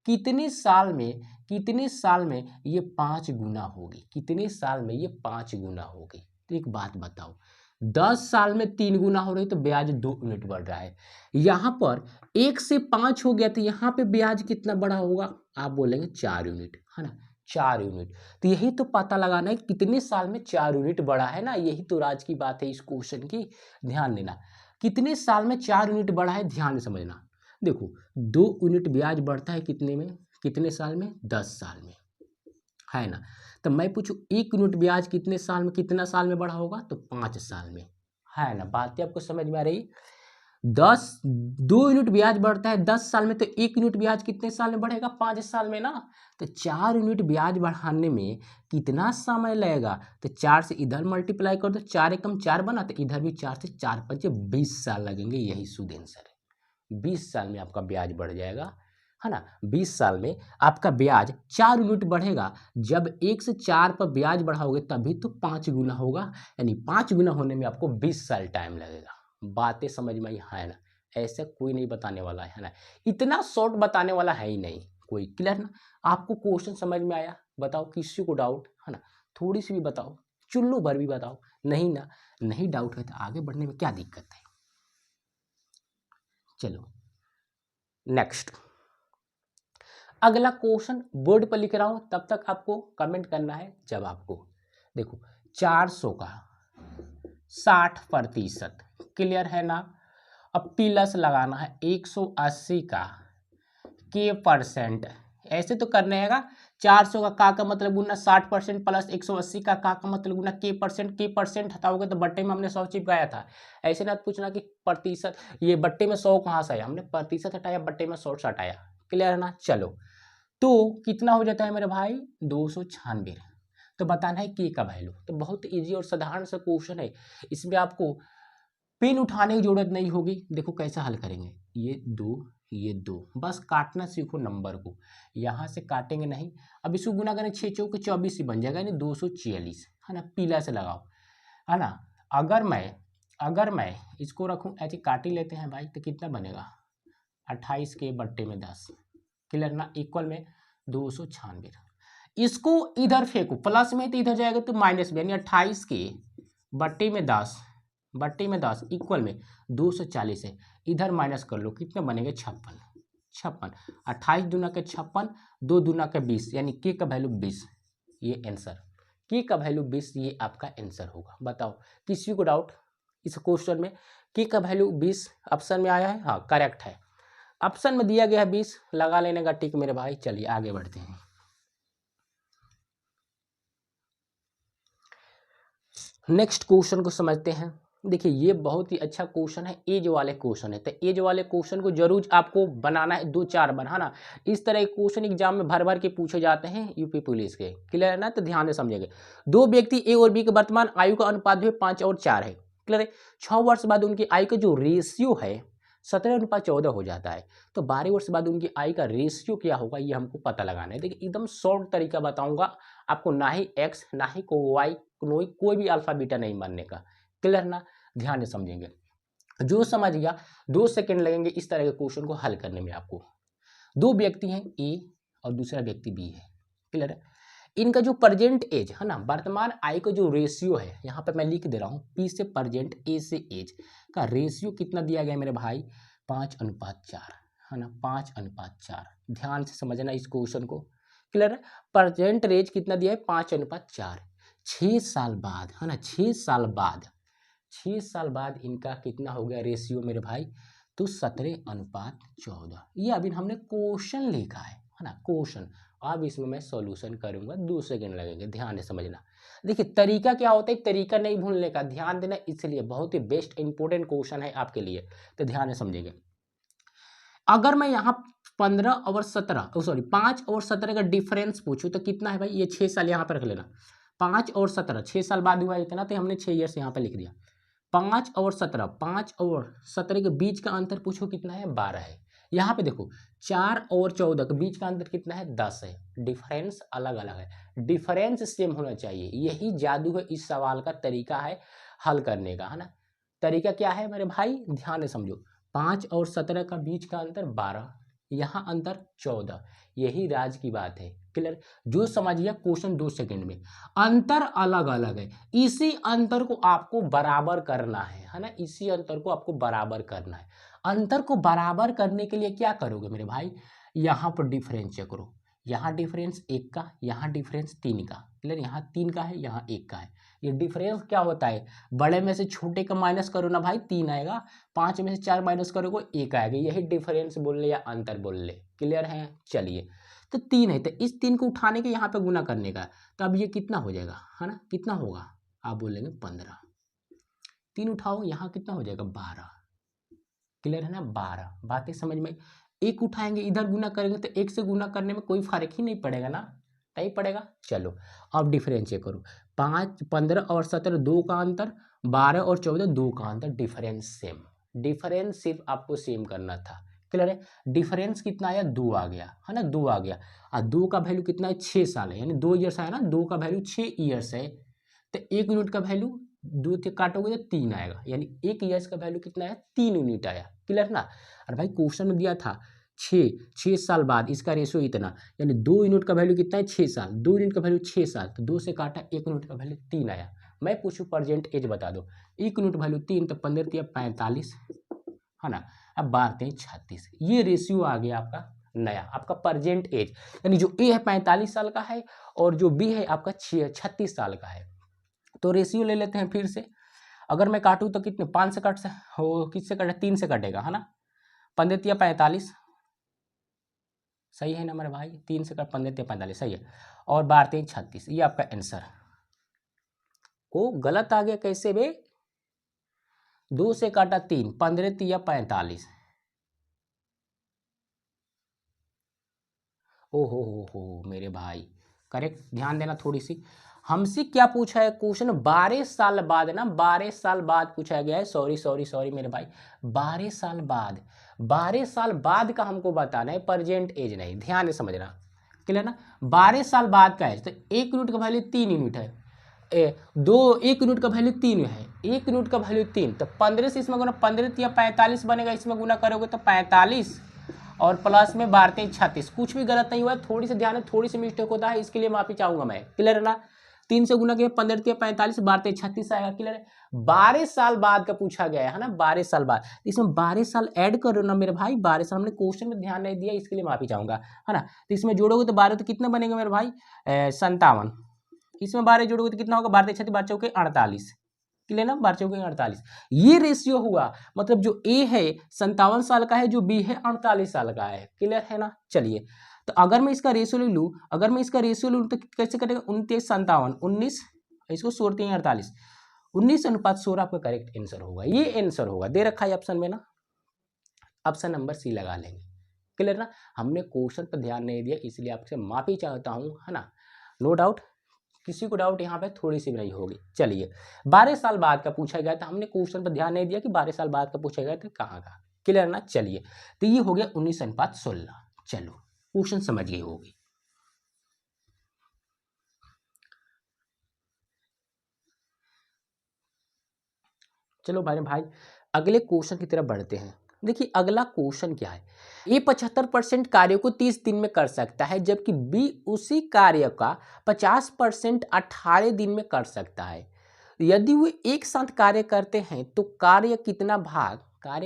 कितने साल में, कितने साल में ये 5 गुना होगी, कितने साल में ये 5 गुना होगी। तो एक बात बताओ, 10 साल में 3 गुना हो रही तो ब्याज 2 यूनिट बढ़ रहा है। यहाँ पर 1 से 5 हो गया तो यहाँ पे ब्याज कितना बड़ा होगा, आप बोलेंगे 4 यूनिट, है ना, 4 यूनिट। तो यही तो पता लगाना है कितने साल में 4 यूनिट बढ़ा है ना, यही तो राज की बात है इस क्वेश्चन की। ध्यान देना कितने साल में 4 यूनिट बढ़ा है, ध्यान से समझना। देखो 2 यूनिट ब्याज बढ़ता है कितने में, कितने साल में, 10 साल में, है ना। तो मैं पूछूं 1 यूनिट ब्याज कितने साल में, कितना साल में बढ़ा होगा, तो 5 साल में, है ना। बातें आपको समझ में आ रही। 2 यूनिट ब्याज बढ़ता है 10 साल में, तो 1 यूनिट ब्याज कितने साल में बढ़ेगा, 5 साल में ना। तो 4 यूनिट ब्याज बढ़ाने में कितना समय लगेगा, तो 4 से इधर मल्टीप्लाई कर दो, 4 एकम 4 बना, तो इधर भी 4 से 4 5 20 साल लगेंगे, यही शुद्ध आंसर है। 20 साल में आपका ब्याज बढ़ जाएगा, है ना। 20 साल में आपका ब्याज 4 यूनिट बढ़ेगा। जब 1 से 4 पर ब्याज बढ़ाओगे तभी तो 5 गुना होगा, यानी 5 गुना होने में आपको 20 साल टाइम लगेगा। बातें समझ में आई, है ना। ऐसे कोई नहीं बताने वाला है ना, इतना शॉर्ट बताने वाला है ही नहीं कोई। क्लियर ना, आपको क्वेश्चन समझ में आया, बताओ किसी को डाउट है ना, थोड़ी सी भी बताओ, चुल्लू भर भी बताओ। नहीं ना, नहीं डाउट है तो आगे बढ़ने में क्या दिक्कत है। चलो नेक्स्ट, अगला क्वेश्चन बोर्ड पर लिख रहा हूं, तब तक आपको कमेंट करना है जवाब को। देखो 400 का 60%, क्लियर है ना। अब प्लस लगाना है 180 का के परसेंट, ऐसे तो करने हैगा। 400 का मतलब गुना 60% प्लस 180 का मतलब गुना के परसेंट हटाओगे तो बट्टे में हमने 100 चिपकाया था। ऐसे ना पूछना कि प्रतिशत, ये बट्टे में 100 कहाँ से आया, हमने प्रतिशत हटाया, बट्टे में 100 हटाया। क्लियर है ना। चलो तो कितना हो जाता है मेरे भाई, 296। तो बताना है के का वैल्यू। तो बहुत इजी और साधारण सा क्वेश्चन है, इसमें आपको पेन उठाने की जरूरत नहीं होगी। देखो कैसा हल करेंगे, ये दो बस काटना सीखो नंबर को, यहाँ से काटेंगे नहीं। अब इसको गुना करें 6 चौके 24 ही बन जाएगा, यानी 246, है ना। पीला से लगाओ, है ना। अगर मैं इसको रखूँ ऐसे काट ही लेते हैं भाई, तो कितना बनेगा 28 के बट्टे में 10, क्लियर ना, इक्वल में 296। इसको इधर फेंको, प्लस में तो इधर जाएगा तो माइनस में, यानी 28 के बट्टे में 10, बट्टे में 10 इक्वल में 240 है। इधर माइनस कर लो, कितना बनेगा 56, 28 दूना के 56, 2 दूना के 20, यानी के का वैल्यू 20। ये आंसर, के का वैल्यू 20, ये आपका आंसर होगा। बताओ किसी को डाउट इस क्वेश्चन में, के का वैल्यू 20 ऑप्शन में आया है, हाँ करेक्ट है। ऑप्शन में दिया गया है 20, लगा लेने का टिक मेरे भाई। चलिए आगे बढ़ते हैं। नेक्स्ट क्वेश्चन को समझते हैं। देखिए ये बहुत ही अच्छा क्वेश्चन है, एज वाले क्वेश्चन है। तो एज वाले क्वेश्चन को जरूर आपको बनाना है 2-4 बार, है ना। इस तरह के क्वेश्चन एग्जाम में भर भर के पूछे जाते हैं यूपी पुलिस के, क्लियर है ना। तो ध्यान से समझेंगे। 2 व्यक्ति ए और बी के वर्तमान आयु का अनुपात भी 5 और 4 है, क्लियर है। 6 वर्ष बाद उनकी आयु का जो रेशियो है 17:14 हो जाता है। तो 12 वर्ष बाद उनकी आयु का रेशियो क्या होगा, ये हमको पता लगाना है। देखिए एकदम शॉर्ट तरीका बताऊंगा आपको, ना ही एक्स ना ही वाई, कोई भी अल्फा बीटा नहीं मानने का, क्लियर ना। ध्यान से समझेंगे, जो समझ गया 2 सेकंड लगेंगे इस तरह के क्वेश्चन को हल करने में आपको। 2 व्यक्ति हैं ए और दूसरा व्यक्ति बी है, क्लियर है। इनका जो प्रेजेंट एज है ना, वर्तमान आय का जो रेशियो है, यहाँ पे मैं लिख दे रहा हूँ, पी से प्रेजेंट, ए से एज का रेशियो कितना दिया गया मेरे भाई, 5:4, है ना, 5:4। ध्यान से समझना इस क्वेश्चन को, क्लियर है। प्रेजेंट एज कितना दिया है, 5:4। 6 साल बाद, है ना, 6 साल बाद, 6 साल बाद इनका कितना हो गया रेशियो मेरे भाई, तो 17:14। ये अभी हमने क्वेश्चन लिखा है ना, क्वेश्चन। अब इसमें मैं सॉल्यूशन करूंगा, 2 सेकंड लगेंगे, ध्यान से समझना। देखिए तरीका क्या होता है, तरीका नहीं भूलने का, ध्यान देना, इसलिए बहुत ही बेस्ट इंपॉर्टेंट क्वेश्चन है आपके लिए, तो ध्यान से समझेंगे। अगर मैं यहाँ 15 और 17 सॉरी 5 और 17 का डिफरेंस पूछूं तो कितना है भाई, ये 6 साल यहाँ पर रख लेना, 5 और 17 6 साल बाद हुआ इतना, तो हमने 6 ईयर्स यहाँ पर लिख दिया। 5 और 17, 5 और 17 के बीच का अंतर पूछो कितना है, 12 है। यहाँ पे देखो 4 और 14 के बीच का अंतर कितना है, 10 है। डिफरेंस अलग अलग है, डिफरेंस सेम होना चाहिए, यही जादू है इस सवाल का, तरीका है हल करने का, है ना। तरीका क्या है मेरे भाई, ध्यान से समझो। 5 और 17 का बीच का अंतर 12, यहाँ अंतर 14, यही राज की बात है। क्लियर, जो समझ गया क्वेश्चन 2 सेकंड में। अंतर अलग अलग है, इसी अंतर को आपको बराबर करना है ना, इसी अंतर को आपको बराबर करना है। अंतर को बराबर करने के लिए क्या करोगे मेरे भाई, यहाँ पर डिफरेंस चेक करो, यहाँ डिफरेंस 1 का, यहाँ डिफरेंस 3 का। क्लियर, यहाँ 3 का है, यहाँ 1 का है। ये डिफरेंस क्या होता है, बड़े में से छोटे का माइनस करो ना भाई, 3 आएगा, 5 में से 4 माइनस करोगे 1 आएगा, यही डिफरेंस बोल ले या अंतर बोल ले। क्लियर है, चलिए, तो 3 है, तो इस 3 को उठाने के यहाँ पे गुना करने का, तो अब ये कितना हो जाएगा, है ना, कितना होगा, आप बोलेंगे 15, 3 उठाओ, यहाँ कितना हो जाएगा 12। क्लियर है ना, 12, बातें समझ में। एक उठाएंगे इधर गुना करेंगे तो 1 से गुना करने में कोई फर्क ही नहीं पड़ेगा ना, नहीं पड़ेगा। चलो अब डिफरेंस चेक करो, 5 15 और 17 2 का अंतर, 12 और 14 2 का अंतर, डिफरेंस सेम, डिफरेंस सिर्फ आपको सेम करना था। क्लियर है, डिफरेंस कितना आया, 2 आ गया, है ना, 2 आ गया। और 2 का वैल्यू कितना है, 6 साल है, यानी 2 ईयर्स आया ना, 2 का वैल्यू 6 ईयर्स है, तो 1 यूनिट का वैल्यू 2 से काटोगे तो 3 आएगा, यानी 1 ईयर्स का वैल्यू कितना है, 3 यूनिट आया। क्लियर ना, अरे भाई क्वेश्चन में दिया था 6 साल बाद इसका रेशियो इतना, यानी 2 यूनिट का वैल्यू कितना है, 6 साल, 2 यूनिट का वैल्यू 6 साल, तो 2 से काटा 1 यूनिट का वैल्यू 3 आया। मैं पूछूं प्रेजेंट एज बता दो, 1 यूनिट वैल्यू 3, तो 15 या 45, है ना, अब 12 36, ये रेशियो आ गया आपका नया, आपका प्रेजेंट एज, यानी जो ए है 45 साल का है और जो बी है आपका 36 साल का है। तो रेशियो ले लेते हैं फिर से, अगर मैं काटूं तो कितने, 5 से कट से हो, किससे कटे, 3 से कटेगा, है ना, 15 या 45, सही है ना मेरे भाई, 3 से कट 15 या 45 सही है, और 12 36, ये आपका आंसर। को गलत आ गया कैसे बे, 2 से काटा 3, 15 या 45, हो मेरे भाई, करेक्ट, ध्यान देना थोड़ी सी। हमसे क्या पूछा है क्वेश्चन, 12 साल बाद ना, 12 साल बाद पूछा गया है, सॉरी मेरे भाई, 12 साल बाद, 12 साल बाद का हमको बताना है, प्रेजेंट एज नहीं, ध्यान से समझना। क्लियर ना, 12 साल बाद का है, तो 1 यूनिट का वैल्यू 3 यूनिट है, 1 यूनिट का वैल्यू 3 है, 1 यूनिट का वैल्यू 3, तो 15 से इसमें गुना, 15 या 45 बनेगा, इसमें गुना करोगे तो 45 और प्लस में 12 36, कुछ भी गलत नहीं हुआ, थोड़ी सी ध्यान है, थोड़ी सी मिस्टेक होता है, इसके लिए माफी चाहूंगा मैं। क्लियर है ना, 3 से गुना किया 15 या 45, 12 36 आएगा। क्लियर है, 12 साल बाद का पूछा गया है ना, 12 साल बाद, इसमें 12 साल ऐड करो ना मेरे भाई, 12 साल हमने क्वेश्चन में ध्यान नहीं दिया, इसके लिए माफी चाहूंगा, है ना। तो इसमें जोड़ोगे तो 12 तो कितना बनेगा मेरे भाई, 57, इसमें 12 जोड़ोगे तो कितना होगा, 12 36 12 चौके 48, क्लियर ना, 12 चौके 48, ये रेशियो हुआ, मतलब जो ए है 57 साल का है, जो बी है 48 साल का है। क्लियर है ना, चलिए, तो अगर मैं इसका रेशियो ले लूँ, अगर मैं इसका रेशियो लूँ तो कैसे कटेगा, 29 57 19, इसको 16 48, 19:16 आपका करेक्ट आंसर होगा, ये आंसर होगा, दे रखा है ऑप्शन में ना, ऑप्शन नंबर सी लगा लेंगे। क्लियर ना, हमने क्वेश्चन पर ध्यान नहीं दिया, इसलिए आपसे माफी चाहता हूँ, है ना, नो डाउट, किसी को डाउट यहाँ पे थोड़ी सी भी नहीं होगी। चलिए, 12 साल बाद का पूछा गया था, हमने क्वेश्चन पर ध्यान नहीं दिया कि 12 साल बाद का पूछा गया था कहाँ का। क्लियर ना, चलिए, तो ये हो गया 19:16। चलो क्वेश्चन समझ गई होगी। चलो भाई अगले क्वेश्चन की तरफ बढ़ते हैं। देखिए अगला क्वेश्चन क्या है, ए 75% कार्य को 30 दिन में कर सकता है, जबकि बी उसी कार्य का 50% 18 दिन में कर सकता है। यदि वे एक साथ कार्य करते हैं तो कार्य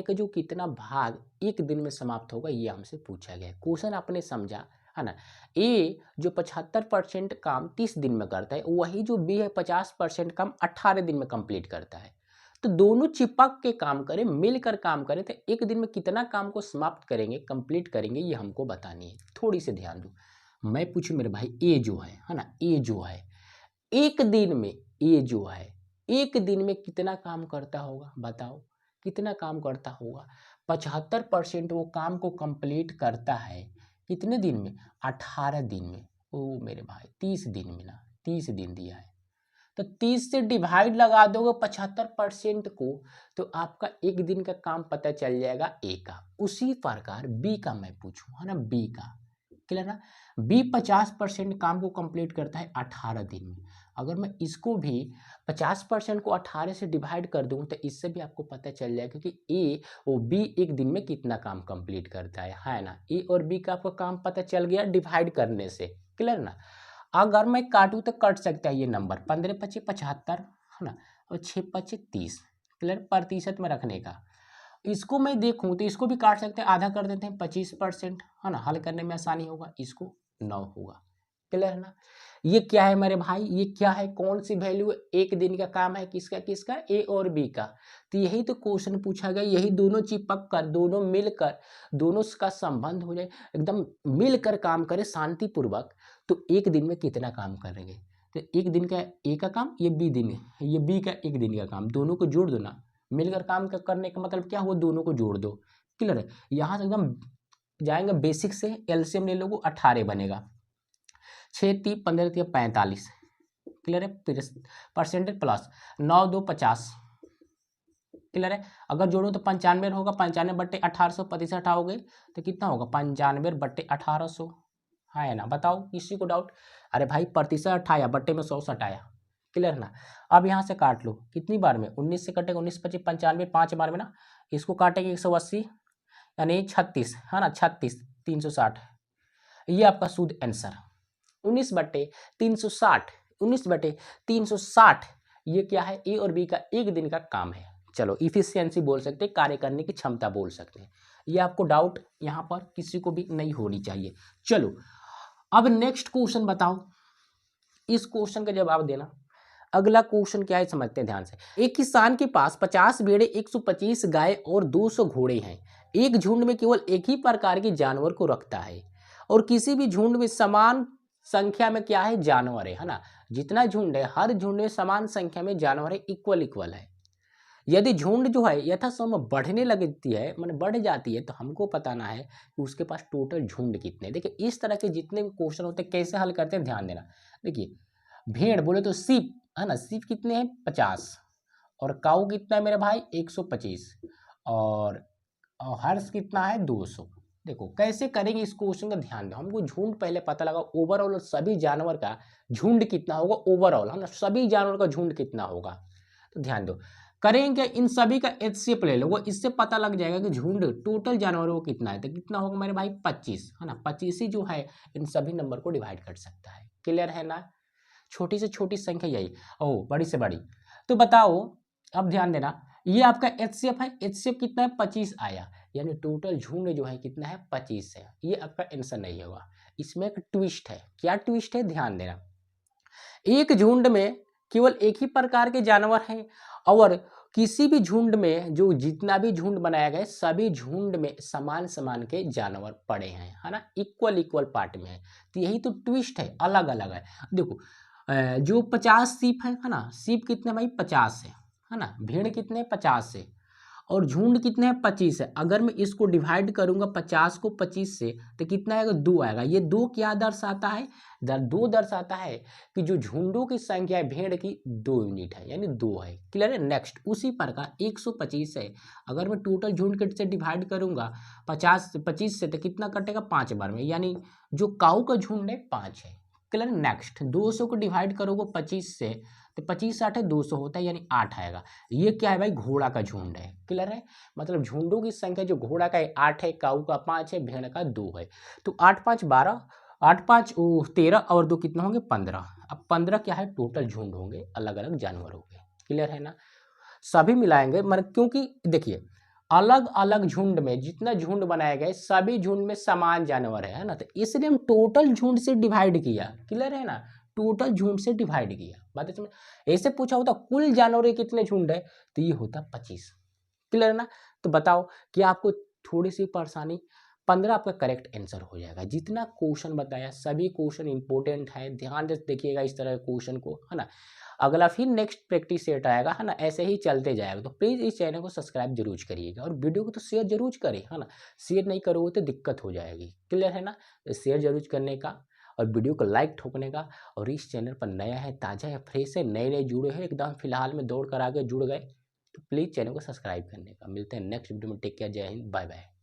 का जो कितना भाग एक दिन में समाप्त होगा, ये हमसे पूछा गया है। क्वेश्चन आपने समझा, है ना। ए जो 75% काम 30 दिन में करता है, वही जो बी है 50% काम 18 दिन में कंप्लीट करता है। तो दोनों चिपक के काम करें, मिलकर काम करें, तो एक दिन में कितना काम को समाप्त करेंगे, कंप्लीट करेंगे, ये हमको बतानी है। थोड़ी सी ध्यान दो, मैं पूछूं मेरे भाई, ए जो है ना, ए जो है एक दिन में, ए जो है एक दिन में कितना काम करता होगा, बताओ कितना काम करता होगा। 75% वो काम को कंप्लीट करता है कितने दिन में, 18 दिन में। ओ मेरे भाई 30 दिन में ना, 30 दिन दिया है, तो 30 से डिवाइड लगा दोगे 75% को, तो आपका एक दिन का काम पता चल जाएगा ए का। उसी प्रकार बी का मैं पूछूं, है ना, बी का क्लियर ना। बी 50% काम को कंप्लीट करता है 18 दिन में। अगर मैं इसको भी 50% को 18 से डिवाइड कर दूं, तो इससे भी आपको पता चल जाएगा कि ए और बी एक दिन में कितना काम कंप्लीट करता है ना। ए और बी का आपको काम पता चल गया डिवाइड करने से, क्लियर ना। अगर मैं काटूं तो कट सकता है ये नंबर, 15 पचे 75, है ना, और 6 पचे 30, क्लियर, प्रतिशत में रखने का। इसको मैं देखूं तो इसको भी काट सकते हैं, आधा कर देते हैं 25%, है ना, हल करने में आसानी होगा, इसको 9 होगा, क्लियर है ना। ये क्या है मेरे भाई, ये क्या है, कौन सी वैल्यू, एक दिन का काम है किसका किसका, ए और बी का। तो यही तो क्वेश्चन पूछा गया, यही दोनों चिपक कर, दोनों मिलकर, दोनों का संबंध हो जाए, एकदम मिलकर काम करे शांतिपूर्वक, तो एक दिन में कितना काम करेंगे। तो एक दिन का ए का काम, ये बी दिन, ये बी का एक दिन का काम, दोनों को जोड़ दो ना, मिलकर काम करने का मतलब क्या हुआ, दोनों को जोड़ दो, क्लियर है। यहाँ से एकदम जाएंगे बेसिक से, एलसीएम ले लोगे 18 बनेगा, 6 3 15 3 45, क्लियर है, परसेंटेज प्लस 9 2 50, क्लियर है। अगर जोड़ो तो 95 होगा, 95 बट्टे 1800 प्रतिशत हटाओगे तो कितना होगा, 95 बट्टे 1800, है ना। बताओ किसी को डाउट, अरे भाई प्रतिशत हटाया, बट्टे में 100 हटाया, क्लियर ना। अब यहाँ से काट लो, कितनी बार में, 19 से कटेगा, 19 25 95, 5 बार में ना, इसको काटेंगे 180 यानी 36, है ना, 36 360, ये आपका शुद्ध आंसर। 19/360, 19/360, ये क्या है, ए और बी का एक दिन का काम है। चलो इफिशियंसी बोल सकते हैं, कार्य करने की क्षमता बोल सकते हैं। ये आपको डाउट यहाँ पर किसी को भी नहीं होनी चाहिए। चलो अब नेक्स्ट क्वेश्चन बताओ, इस क्वेश्चन का जवाब देना। अगला क्वेश्चन क्या है समझते हैं ध्यान से। एक किसान के पास 50 भेड़े, 125 गाय और 200 घोड़े हैं। एक झुंड में केवल एक ही प्रकार के जानवर को रखता है, और किसी भी झुंड में समान संख्या में क्या है, जानवर है ना। जितना झुंड है, हर झुंड में समान संख्या में जानवर है, इक्वल इक्वल है। यदि झुंड जो है यथासंभव बढ़ने लगती है, मतलब बढ़ जाती है, तो हमको बताना है कि उसके पास टोटल झुंड कितने। देखिए इस तरह के जितने भी क्वेश्चन होते हैं कैसे हल करते हैं, ध्यान देना। देखिए भेड़ बोले तो सीप, है ना, सीप कितने हैं 50, और काऊ कितना है मेरे भाई 125, और हर्ष कितना है 200। देखो कैसे करेंगे इस क्वेश्चन का, ध्यान दो। हमको झुंड पहले पता लगा, ओवरऑल सभी जानवर का झुंड कितना होगा, ओवरऑल, है ना, सभी जानवर का झुंड कितना होगा। तो ध्यान दो, करेंगे इन सभी का एचसीएफ ले लो, वो इससे पता लग जाएगा कि झुंड टोटल जानवरों को कितना है। तो कितना होगा मेरे भाई 25, है ना, 25 ही जो है इन सभी नंबर को डिवाइड कर सकता है, क्लियर है ना। छोटी से छोटी संख्या यही, ओ बड़ी से बड़ी। तो बताओ, अब ध्यान देना, ये आपका एचसीएफ है, एचसीएफ कितना है 25 आया, यानी टोटल झुंड जो है कितना है 25 है। ये आपका आंसर नहीं होगा। इसमें एक ट्विस्ट है, क्या ट्विस्ट है, ध्यान देना। एक झुंड में केवल एक ही प्रकार के जानवर हैं, और किसी भी झुंड में जो जितना भी झुंड बनाया गया सभी झुंड में समान समान के जानवर पड़े हैं, है ना, इक्वल इक्वल पार्ट में है। तो यही तो ट्विस्ट है, अलग अलग है। देखो जो 50 सीप है ना, सीप कितने भाई 50 है ना, भेड़ कितने 50 है, और झुंड कितने हैं 25 है। अगर मैं इसको डिवाइड करूंगा 50 को 25 से, तो कितना आएगा 2 आएगा। ये 2 क्या दर्शाता है, 2 दर्शाता है कि जो झुंडों की संख्या है भेड़ की 2 यूनिट है, यानी 2 है, क्लियर है। नेक्स्ट उसी प्रकार 125 है, अगर मैं टोटल झुंड से डिवाइड करूंगा 25 से, तो कितना कटेगा 5 बार में, यानी जो काऊ का झुंड है 5 है, क्लियर। नेक्स्ट 200 को डिवाइड करोगे 25 से, तो 25 8 है 200 होता है, यानी 8 आएगा। ये क्या है भाई, घोड़ा का झुंड है, क्लियर है। मतलब झुंडों की संख्या जो घोड़ा का है 8 है, काऊ का 5 है, भेड़ का 2 है। तो 8 5 12, 8 5 13 और 2 कितना होंगे 15। अब 15 क्या है टोटल झुंड होंगे, अलग अलग जानवर होंगे, क्लियर है ना। सभी मिलाएंगे मतलब, क्योंकि देखिए अलग अलग झुंड में जितना झुंड बनाए गए सभी झुंड में समान जानवर है ना, तो इसलिए हम टोटल झुंड से डिवाइड किया। क्लियर है ना, टोटल झुंड से डिवाइड किया। बात समझ, ऐसे पूछा होता कुल जानवर के कितने झुंड है, तो ये होता 25। क्लियर है ना। तो बताओ कि आपको थोड़ी सी परेशानी, 15 आपका करेक्ट आंसर हो जाएगा। जितना क्वेश्चन बताया सभी क्वेश्चन इंपॉर्टेंट है, ध्यान से देखिएगा इस तरह के क्वेश्चन को, है ना। अगला फिर नेक्स्ट प्रैक्टिस सेट आएगा, है ना, ऐसे ही चलते जाएगा। तो प्लीज़ इस चैनल को सब्सक्राइब जरूर करिएगा और वीडियो को तो शेयर जरूर करें, है ना। शेयर नहीं करोगे तो दिक्कत हो जाएगी। क्लियर है ना, तो शेयर जरूर करने का और वीडियो को लाइक ठोकने का। और इस चैनल पर नया है, ताज़ा है, फ्रेश है, नए नए जुड़े हैं, एकदम फिलहाल में दौड़ कर आगे जुड़ गए, तो प्लीज़ चैनल को सब्सक्राइब करने का। मिलते हैं नेक्स्ट वीडियो में। टेक केयर, जय हिंद, बाय बाय।